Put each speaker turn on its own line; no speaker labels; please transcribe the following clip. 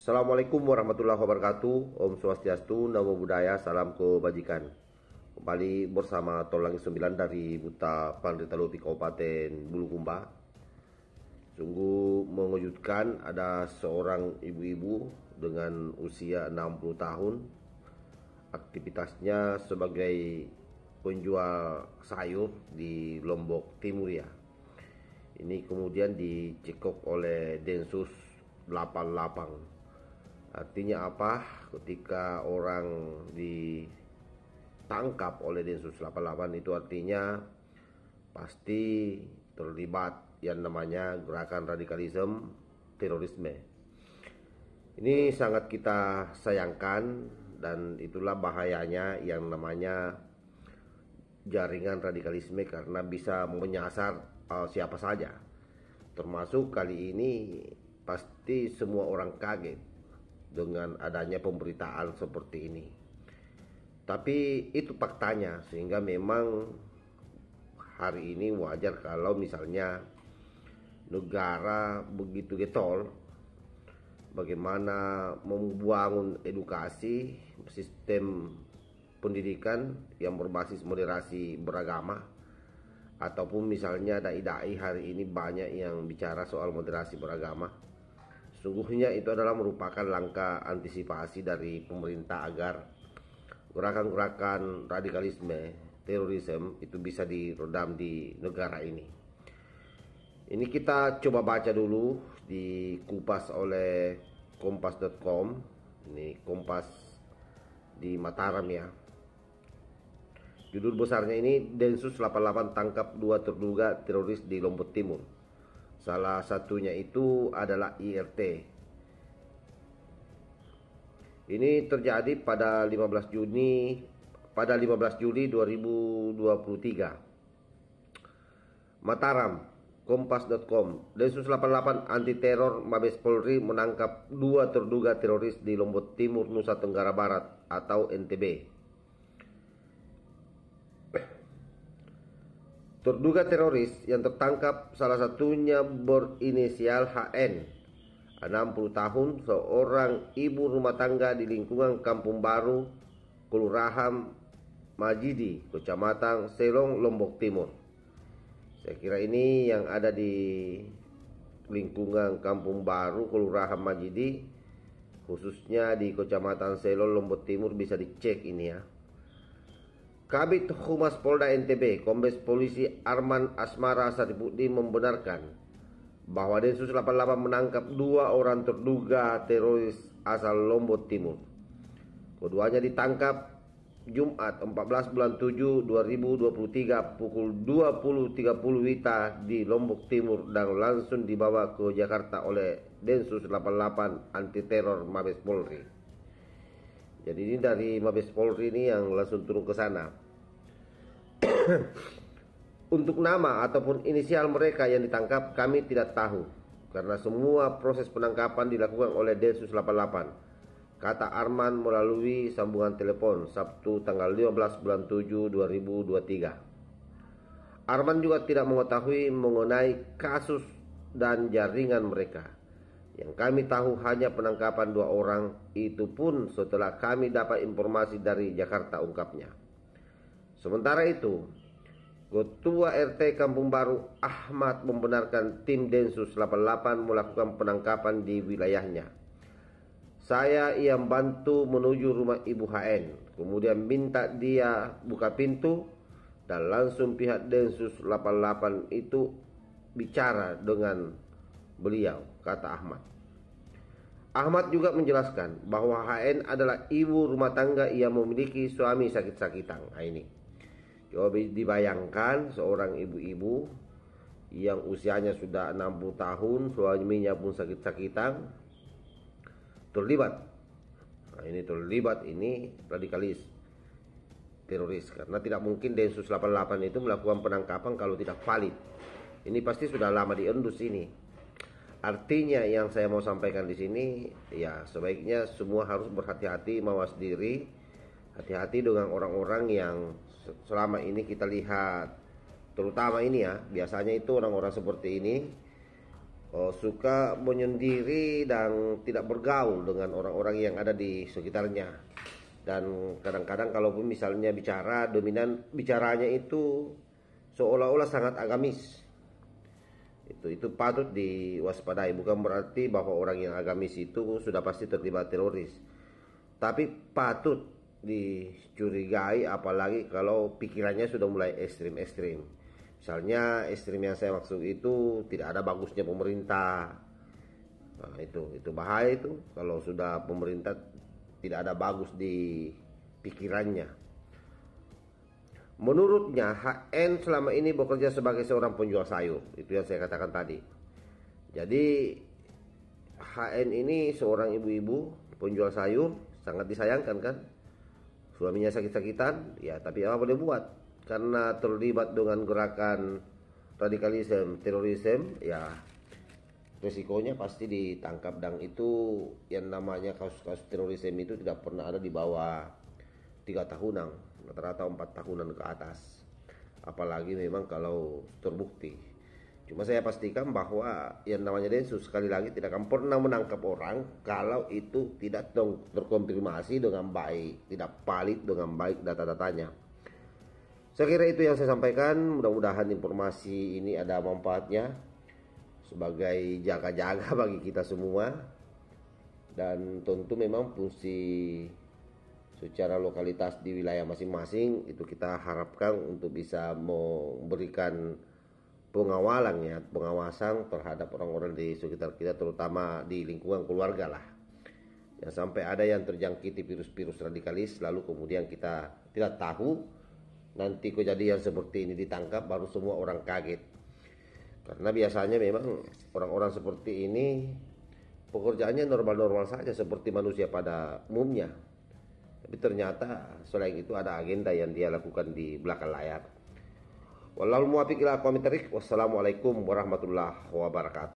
Assalamualaikum warahmatullahi wabarakatuh. Om Swastiastu, Namo Buddhaya, salam kebajikan. Kembali bersama Tolangi 9 dari Buta Pandritalupi Kabupaten Bulukumba. Sungguh mengejutkan, ada seorang ibu-ibu dengan usia 60 tahun. Aktivitasnya sebagai penjual sayur di Lombok Timur ya. Ini kemudian dicekok oleh Densus 88. Artinya apa? Ketika orang ditangkap oleh Densus 88 itu artinya pasti terlibat yang namanya gerakan radikalisme terorisme. Ini sangat kita sayangkan dan itulah bahayanya yang namanya jaringan radikalisme karena bisa menyasar siapa saja. Termasuk kali ini pasti semua orang kaget dengan adanya pemberitaan seperti ini. Tapi itu faktanya, sehingga memang hari ini wajar kalau misalnya negara begitu getol bagaimana membangun edukasi sistem pendidikan yang berbasis moderasi beragama, ataupun misalnya dai-dai hari ini banyak yang bicara soal moderasi beragama. Sungguhnya itu adalah merupakan langkah antisipasi dari pemerintah agar gerakan-gerakan radikalisme, terorisme itu bisa diredam di negara ini. Ini kita coba baca dulu, dikupas oleh kompas.com. Ini Kompas di Mataram ya. Judul besarnya ini, Densus 88 tangkap 2 terduga teroris di Lombok Timur. Salah satunya itu adalah IRT. Ini terjadi pada 15 Juli 2023. Mataram, kompas.com. Densus 88 anti teror Mabes Polri menangkap 2 terduga teroris di Lombok Timur, Nusa Tenggara Barat atau NTB. Terduga teroris yang tertangkap salah satunya berinisial HN, 60 tahun, seorang ibu rumah tangga di lingkungan Kampung Baru, Kelurahan Majidi, Kecamatan Selong, Lombok Timur. Saya kira ini yang ada di lingkungan Kampung Baru, Kelurahan Majidi, khususnya di Kecamatan Selong, Lombok Timur, bisa dicek ini ya. Kabid Humas Polda NTB, Kombes Polisi Arman Asmara Saripudin membenarkan bahwa Densus 88 menangkap 2 orang terduga teroris asal Lombok Timur. Keduanya ditangkap Jumat 14 bulan 7 2023 pukul 20.30 WITA di Lombok Timur dan langsung dibawa ke Jakarta oleh Densus 88 anti teror Mabes Polri. Jadi ini dari Mabes Polri ini yang langsung turun ke sana. Untuk nama ataupun inisial mereka yang ditangkap kami tidak tahu, karena semua proses penangkapan dilakukan oleh Densus 88, kata Arman melalui sambungan telepon Sabtu tanggal 15 bulan 7 2023. Arman juga tidak mengetahui mengenai kasus dan jaringan mereka. Yang kami tahu hanya penangkapan 2 orang, itu pun setelah kami dapat informasi dari Jakarta, ungkapnya. Sementara itu, Ketua RT Kampung Baru Ahmad membenarkan tim Densus 88 melakukan penangkapan di wilayahnya. Saya yang bantu menuju rumah Ibu HN, kemudian minta dia buka pintu dan langsung pihak Densus 88 itu bicara dengan beliau, kata Ahmad. Ahmad juga menjelaskan bahwa HN adalah ibu rumah tangga yang memiliki suami sakit-sakitan. Nah, ini coba dibayangkan seorang ibu-ibu yang usianya sudah 60 tahun, suaminya pun sakit-sakitan, terlibat. Nah, ini terlibat, ini radikalis teroris, karena tidak mungkin Densus 88 itu melakukan penangkapan kalau tidak valid. Ini pasti sudah lama diendus ini. Artinya yang saya mau sampaikan di sini ya, sebaiknya semua harus berhati-hati, mawas diri, hati-hati dengan orang-orang yang selama ini kita lihat, terutama ini ya, biasanya itu orang-orang seperti ini suka menyendiri dan tidak bergaul dengan orang-orang yang ada di sekitarnya. Dan kadang-kadang kalaupun misalnya bicara, dominan bicaranya itu seolah-olah sangat agamis. Itu patut diwaspadai. Bukan berarti bahwa orang yang agamis itu sudah pasti terlibat teroris, tapi patut dicurigai, apalagi kalau pikirannya sudah mulai ekstrim-ekstrim. Misalnya ekstrim yang saya maksud itu tidak ada bagusnya pemerintah. Nah, itu bahaya itu kalau sudah pemerintah tidak ada bagus di pikirannya. Menurutnya HN selama ini bekerja sebagai seorang penjual sayur. Itu yang saya katakan tadi. Jadi HN ini seorang ibu-ibu penjual sayur, sangat disayangkan kan. Suaminya sakit-sakitan, ya tapi apa boleh buat. Karena terlibat dengan gerakan radikalisme, terorisme, ya resikonya pasti ditangkap. Dan itu yang namanya kasus-kasus terorisme itu tidak pernah ada di bawah 3 tahunan, rata-rata 4 tahunan ke atas, apalagi memang kalau terbukti. Cuma saya pastikan bahwa yang namanya Densus sekali lagi tidak akan pernah menangkap orang kalau itu tidak terkonfirmasi dengan baik, tidak valid dengan baik data-datanya. Saya kira itu yang saya sampaikan. Mudah-mudahan informasi ini ada manfaatnya sebagai jaga-jaga bagi kita semua. Dan tentu memang fungsi secara lokalitas di wilayah masing-masing itu kita harapkan untuk bisa memberikan pengawasan terhadap orang-orang di sekitar kita, terutama di lingkungan keluarga lah. Yang sampai ada yang terjangkiti virus-virus radikalis lalu kemudian kita tidak tahu, nanti kejadian seperti ini ditangkap baru semua orang kaget. Karena biasanya memang orang-orang seperti ini pekerjaannya normal-normal saja seperti manusia pada umumnya. Tapi ternyata selain itu ada agenda yang dia lakukan di belakang layar. Wallahul muwaffiq ila aqwamit thoriq. Wassalamualaikum warahmatullahi wabarakatuh.